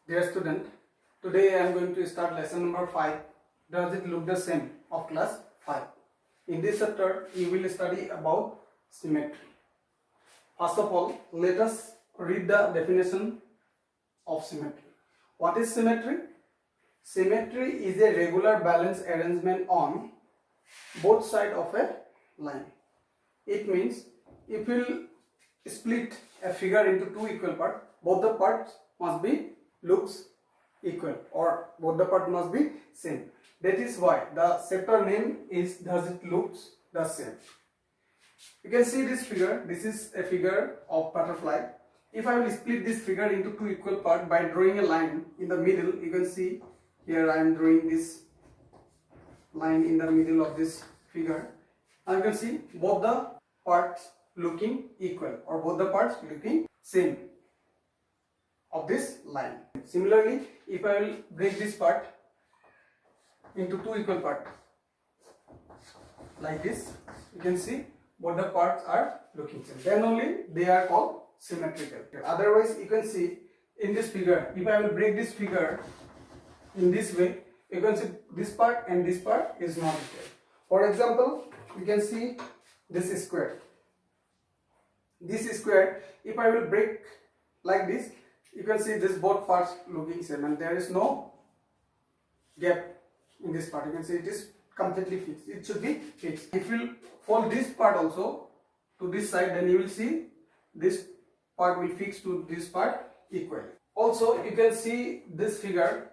Dear student, today I am going to start lesson number 5. Does it look the same of class 5? In this chapter, you will study about symmetry. First of all, let us read the definition of symmetry. What is symmetry? Symmetry is a regular balanced arrangement on both sides of a line. It means if we split a figure into two equal parts, both the parts must be looks equal or both the parts must be same. That is why the chapter name is Does it looks the same. You can see this figure. This is a figure of butterfly. If I will split this figure into two equal parts by drawing a line in the middle, you can see here I am drawing this line in the middle of this figure. And you can see both the parts looking equal or both the parts looking same of this line. Similarly, if I will break this part into two equal parts like this, you can see both the parts are looking same. Then only they are called symmetrical. Otherwise, you can see in this figure, if I will break this figure in this way, you can see this part and this part is not equal. For example, you can see this square. This square, if I will break like this, you can see this both parts looking same and there is no gap in this part. You can see it is completely fixed. It should be fixed. If you fold this part also to this side, then you will see this part will fix to this part equally. Also, you can see this figure.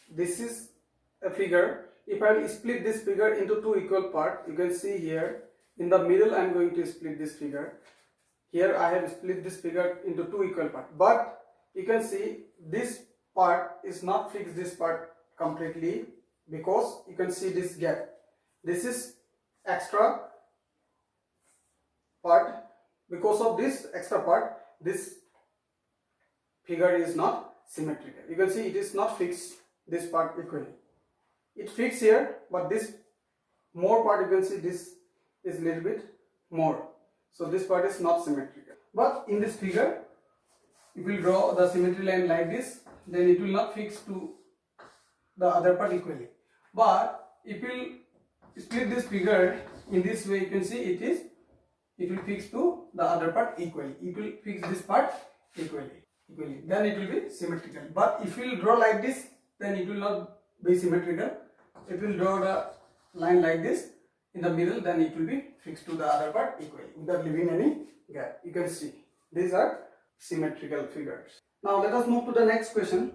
This is a figure. If I will split this figure into two equal parts, you can see here in the middle I am going to split this figure. Here I have split this figure into two equal parts, but you can see this part is not fixed this part completely because you can see this gap. This is extra part. Because of this extra part, this figure is not symmetrical. You can see it is not fixed this part equally. It fixed here, but this more part, you can see this is a little bit more. So this part is not symmetrical. But in this figure, if we draw the symmetry line like this, then it will not fix to the other part equally. But if we split this figure in this way, you can see it will fix to the other part equally. It will fix this part equally. Then it will be symmetrical. But if we draw like this, then it will not be symmetrical. If we draw the line like this in the middle, then it will be fixed to the other part equally without leaving any gap. You can see these are symmetrical figures. Now let us move to the next question.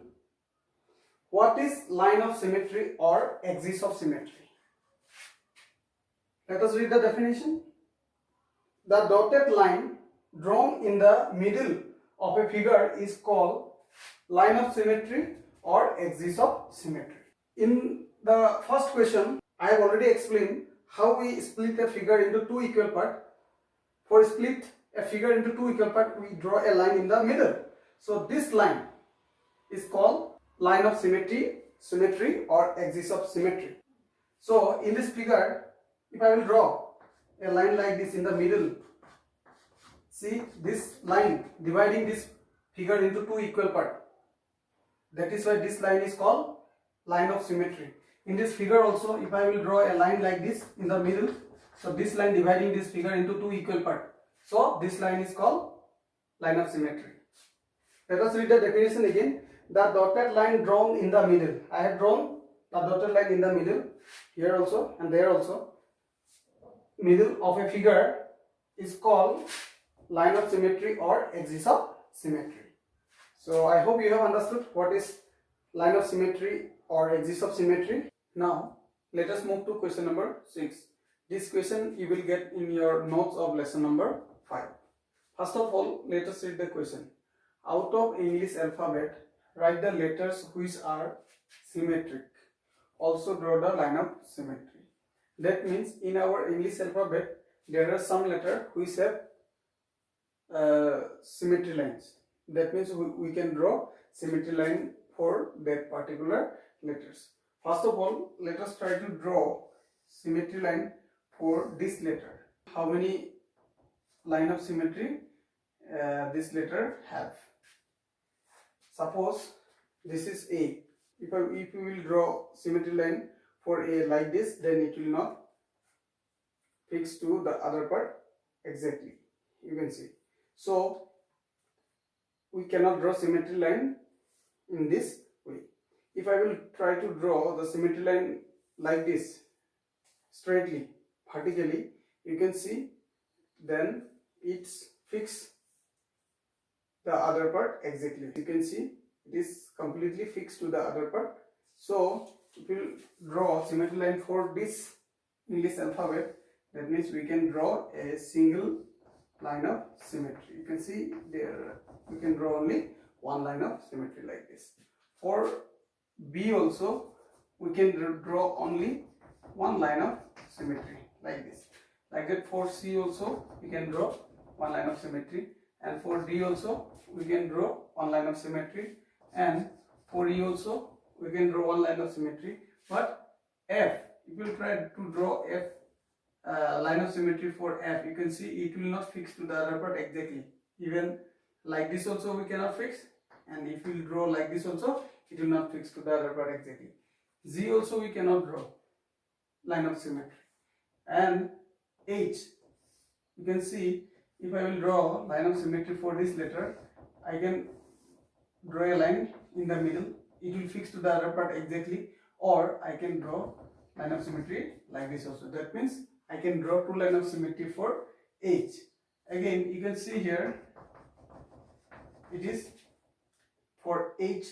What is line of symmetry or axis of symmetry? Let us read the definition. The dotted line drawn in the middle of a figure is called line of symmetry or axis of symmetry. In the first question, I have already explained how we split a figure into two equal parts. For split a figure into two equal parts, we draw a line in the middle. So this line is called line of symmetry or axis of symmetry. So in this figure, if I will draw a line like this in the middle, see this line dividing this figure into two equal parts. That is why this line is called line of symmetry. In this figure also, if I will draw a line like this in the middle, so this line dividing this figure into two equal parts. So this line is called line of symmetry. Let us read the definition again. The dotted line drawn in the middle. I have drawn the dotted line in the middle, here also and there also. Middle of a figure is called line of symmetry or axis of symmetry. So I hope you have understood what is line of symmetry or axis of symmetry. Now let us move to question number 6. This question you will get in your notes of lesson number 5. First of all, let us read the question. Out of English alphabet, write the letters which are symmetric. Also draw the line of symmetry. That means in our English alphabet, there are some letters which have symmetry lines. That means we can draw symmetry line for that particular letters. First of all, let us try to draw symmetry line for this letter. How many line of symmetry this letter have? Suppose This is A. If you will draw symmetry line for A like this, then it will not fix to the other part exactly. You can see. So we cannot draw symmetry line in this way. If I will try to draw the symmetry line like this, straightly, vertically, you can see, then it's fixed the other part exactly. You can see it is completely fixed to the other part. So if you draw symmetry line for this English alphabet, that means we can draw a single line of symmetry. You can see there we can draw only one line of symmetry like this. For B also we can draw only one line of symmetry like this. Like that for C also we can draw one line of symmetry, and for D also we can draw one line of symmetry, and for E also we can draw one line of symmetry. But F, if you try to draw F line of symmetry for F, you can see it will not fix to the other part exactly. Even like this also we cannot fix, and if we draw like this also it will not fix to the other part exactly. Z also we cannot draw line of symmetry, and H, you can see if I will draw line of symmetry for this letter, I can draw a line in the middle, it will fix to the other part exactly, or I can draw line of symmetry like this also. That means I can draw two line of symmetry for H. Again you can see here it is for H.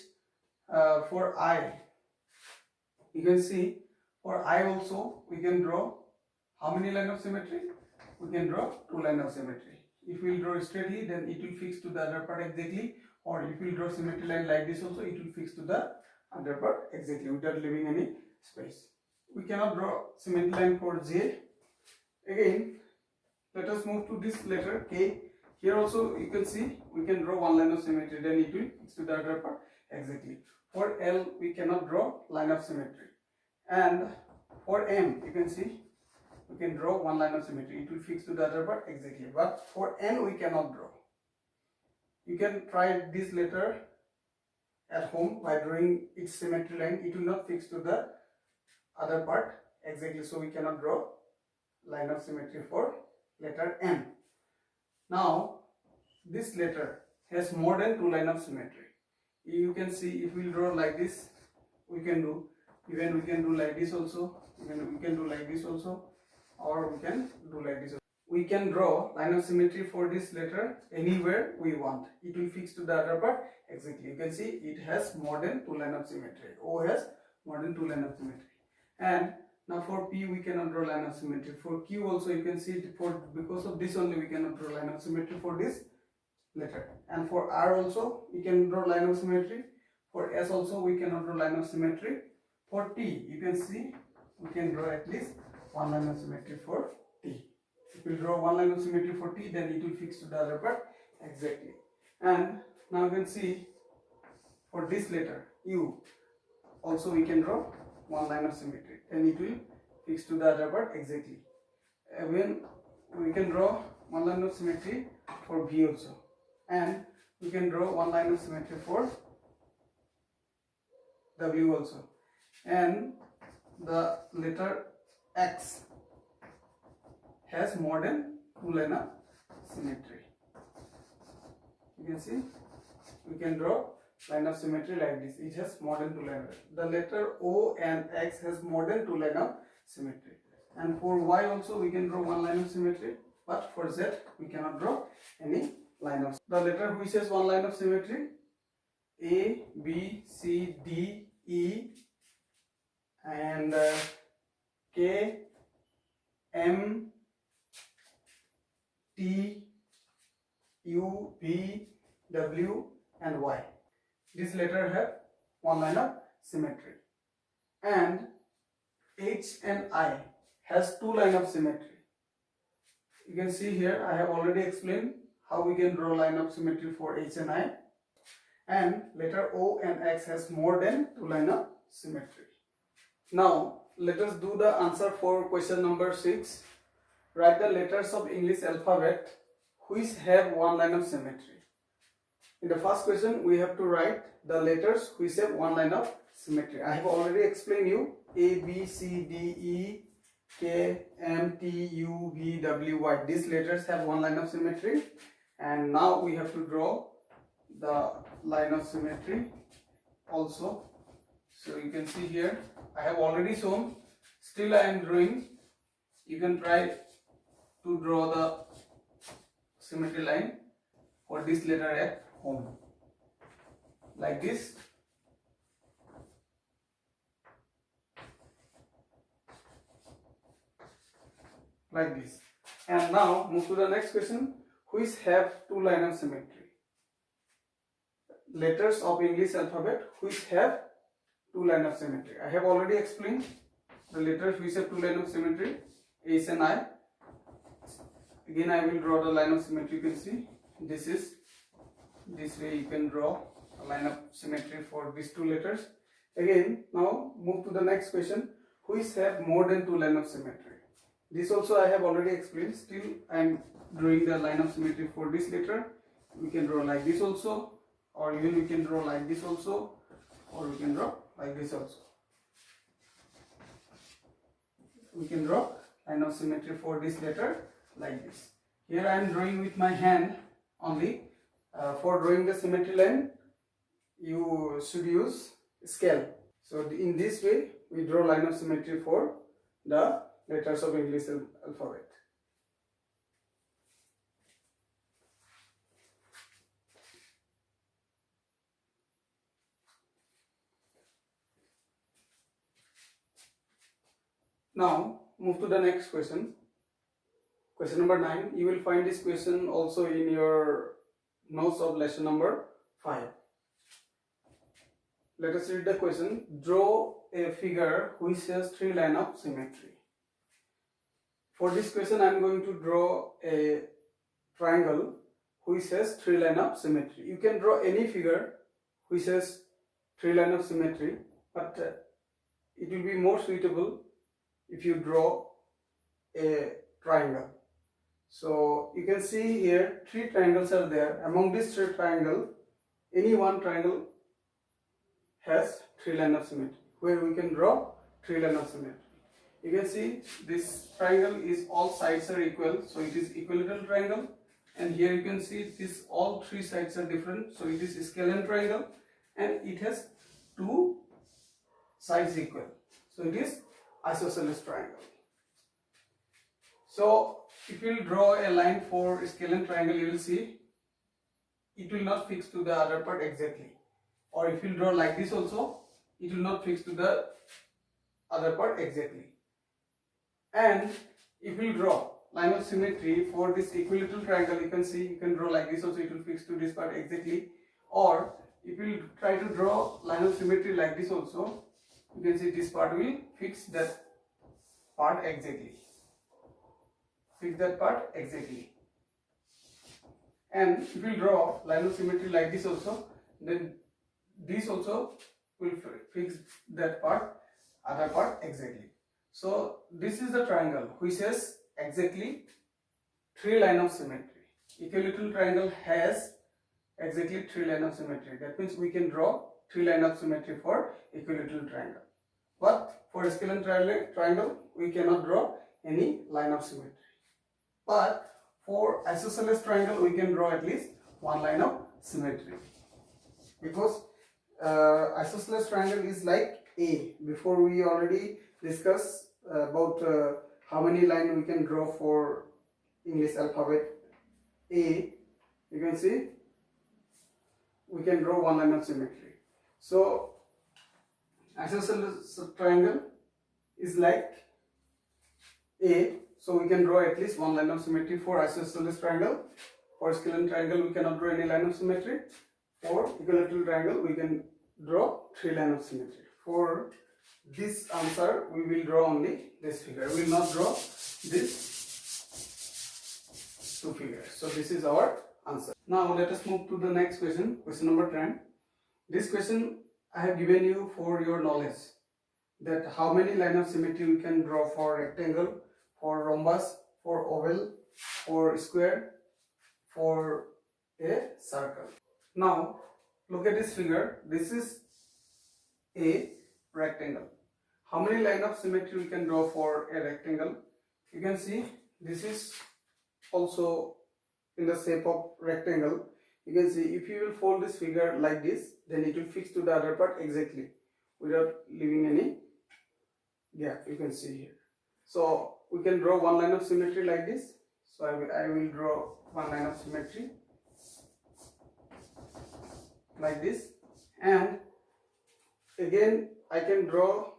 For I, you can see for I also we can draw how many line of symmetry? We can draw two line of symmetry. If we will draw straightly, then it will fix to the other part exactly, or if we will draw symmetry line like this also, it will fix to the other part exactly without leaving any space. We cannot draw symmetry line for J. Again, let us move to this letter K. Here also you can see we can draw one line of symmetry, then it will fix to the other part exactly. For L we cannot draw line of symmetry, and for M you can see we can draw one line of symmetry, it will fix to the other part exactly. But for N we cannot draw. You can try this letter at home by drawing its symmetry line, it will not fix to the other part exactly, so we cannot draw line of symmetry for letter N. Now this letter has more than two line of symmetry. You can see if we draw like this, we can do, even we can do like this also, even we can do like this also, or we can do like this. We can draw line of symmetry for this letter anywhere we want, it will fix to the other part exactly. You can see it has more than two line of symmetry. O has more than two line of symmetry. And now for P we cannot draw line of symmetry. For Q also you can see because of this only we cannot draw line of symmetry for this letter. And for R also we can draw line of symmetry. For S also we cannot draw line of symmetry. For T you can see we can draw at least one line of symmetry for T. If we draw one line of symmetry for T, then it will fix to the other part exactly. And now you can see for this letter U also we can draw one line of symmetry, and it will fix to the other part exactly. When we can draw one line of symmetry for V also, and we can draw one line of symmetry for W also, and the letter X has more than two line of symmetry. You can see we can draw line of symmetry like this, it has more than two line. The letter O and X has more than two line of symmetry. And for Y also we can draw one line of symmetry, but for Z we cannot draw any line of. The letter which has one line of symmetry, A, B, C, D, E and K, M, T, U, V, W and Y. This letter have one line of symmetry. And H and I has two line of symmetry. You can see here I have already explained how we can draw line of symmetry for H and I. And letter O and X has more than two line of symmetry. Now let us do the answer for question number 6. Write the letters of English alphabet which have one line of symmetry. In the first question, we have to write the letters which have one line of symmetry. I have already explained you A, B, C, D, E, K, M, T, U, V, W, Y. These letters have one line of symmetry, and now we have to draw the line of symmetry also. So you can see here, I have already shown, still I am drawing. You can try to draw the symmetry line for this letter at home, like this. Like this. And now move to the next question, which have two line of symmetry. Letters of English alphabet which have two line of symmetry. I have already explained the letters which have two line of symmetry, H and I. Again I will draw the line of symmetry. You can see this is this way. You can draw a line of symmetry for these two letters. Again, now move to the next question, which have more than two line of symmetry. This also I have already explained. Still I am drawing the line of symmetry for this letter. We can draw like this also, or even we can draw like this also, or we can draw like this also. We can draw line of symmetry for this letter like this. Here I am drawing with my hand only. For drawing the symmetry line, you should use scale. So in this way, we draw line of symmetry for the letters of English alphabet. Now move to the next question. Question number 9. You will find this question also in your notes of lesson number 5. Let us read the question. Draw a figure which has three lines of symmetry. For this question I am going to draw a triangle which has three lines of symmetry. You can draw any figure which has three lines of symmetry, but it will be more suitable if you draw a triangle. So you can see here three triangles are there. Among these three triangles, any one triangle has three lines of symmetry, where we can draw three lines of symmetry. You can see this triangle is all sides are equal, so it is equilateral triangle. And here you can see this all three sides are different, so it is scalene triangle, and it has two sides equal, so it is isosceles triangle. So if you will draw a line for scalene triangle, you will see it will not fix to the other part exactly. Or if you draw like this also, it will not fix to the other part exactly. And if you draw line of symmetry for this equilateral triangle, you can see you can draw like this also, it will fix to this part exactly. Or if you try to draw line of symmetry like this also, you can see this part will fix that part exactly. Fix that part exactly. And if you draw line of symmetry like this also, then this also will fix that part, other part exactly. So this is the triangle which has exactly three lines of symmetry. Equilateral triangle has exactly three lines of symmetry. That means we can draw three lines of symmetry for equilateral triangle. But for scalene triangle, we cannot draw any line of symmetry. But for isosceles triangle, we can draw at least one line of symmetry, because isosceles triangle is like A. Before we already discussed about how many lines we can draw for English alphabet A. You can see we can draw one line of symmetry. So isosceles triangle is like A. So we can draw at least one line of symmetry for isosceles triangle. For scalene triangle, we cannot draw any line of symmetry. For equilateral triangle, we can draw three lines of symmetry. For this answer, we will draw only this figure. We will not draw this two figures. So this is our answer. Now let us move to the next question, question number 10. This question I have given you for your knowledge, that how many line of symmetry we can draw for rectangle, for rhombus, for oval, for square, for a circle. Now look at this figure. This is a rectangle. How many line of symmetry we can draw for a rectangle? You can see this is also in the shape of rectangle. You can see if you will fold this figure like this, then it will fix to the other part exactly without leaving any gap. You can see here. So we can draw one line of symmetry like this. So I will draw one line of symmetry like this, and again I can draw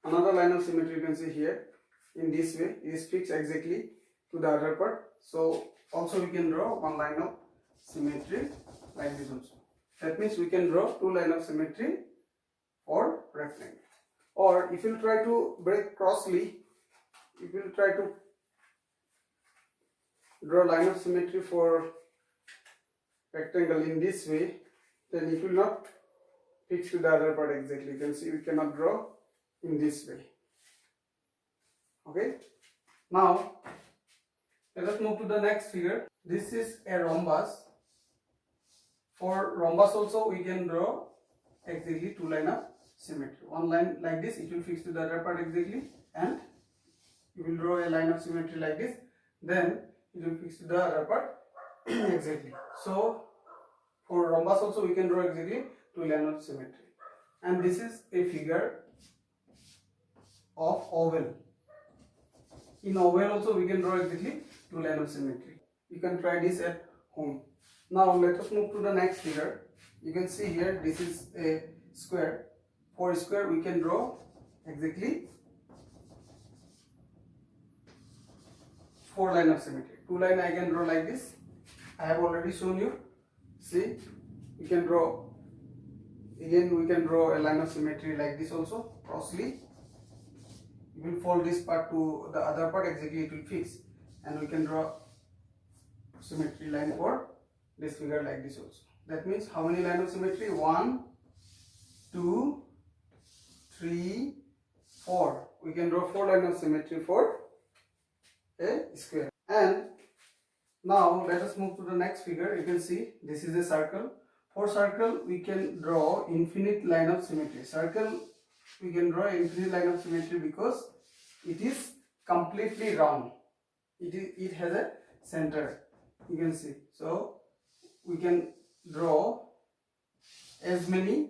another line of symmetry. You can see here in this way. It is fixed exactly to the other part. So also we can draw one line of symmetry like this also. That means we can draw two line of symmetry for rectangle. Or if you try to break crossly, if you try to draw line of symmetry for rectangle in this way, then it will not fix to the other part exactly. You can see we cannot draw in this way. Okay. Now let us move to the next figure. This is a rhombus. For rhombus also we can draw exactly two line of symmetry. One line like this, it will fix to the other part exactly, and you will draw a line of symmetry like this, then it will fix to the other part exactly. So for rhombus also we can draw exactly two line of symmetry. And this is a figure of oval. In oval also we can draw exactly two line of symmetry. You can try this at home. Now let us move to the next figure. You can see here this is a square. For square we can draw exactly four line of symmetry. Two line I can draw like this. I have already shown you. See, we can draw, again we can draw a line of symmetry like this also, crossly. You will fold this part to the other part exactly, it will fix, and we can draw symmetry line for this figure like this also. That means how many line of symmetry? 1, 2, 3, 4. We can draw 4 line of symmetry for a square. And now let us move to the next figure. You can see this is a circle. For circle we can draw infinite line of symmetry. Circle we can draw infinite line of symmetry because it is completely round. It has a center. You can see. So we can draw as many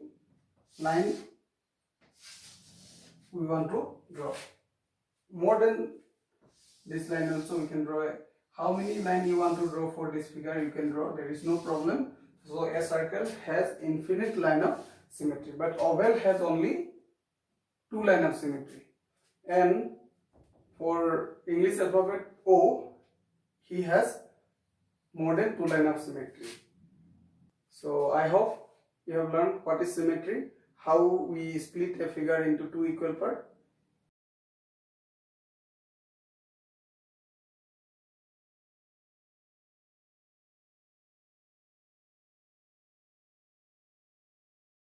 lines we want to draw. More than this line also we can draw. How many lines you want to draw for this figure you can draw. There is no problem. So a circle has infinite line of symmetry, but oval has only two line of symmetry. And for English alphabet O, he has more than two line of symmetry. So I hope you have learned what is symmetry, how we split a figure into two equal parts,